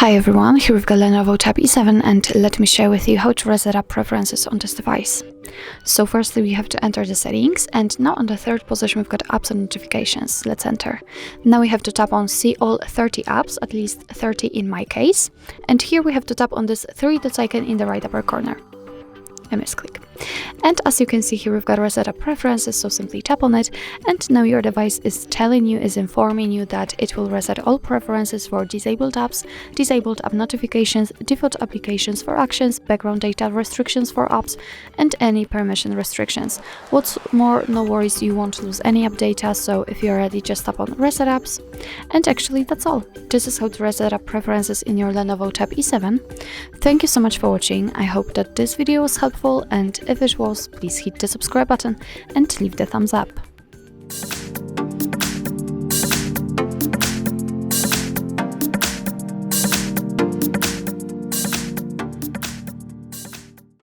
Hi everyone, here we've got LENOVO Tab E7 and let me share with you how to reset up preferences on this device. So firstly we have to enter the settings, and now on the third position we've got apps and notifications. Let's enter. Now we have to tap on see all 30 apps, at least 30 in my case, and here we have to tap on this 3 dots icon in the right upper corner. I misclick. And as you can see here, we've got reset up preferences, so simply tap on it, and now your device is informing you that it will reset all preferences for disabled apps, disabled app notifications, default applications for actions, background data restrictions for apps, and any permission restrictions. What's more, no worries, you won't lose any app data, so if you're ready, just tap on reset apps. And actually that's all. This is how to reset up preferences in your LENOVO Tab E7. Thank you so much for watching. I hope that this video was helpful, and if it was, please hit the subscribe button and leave the thumbs up.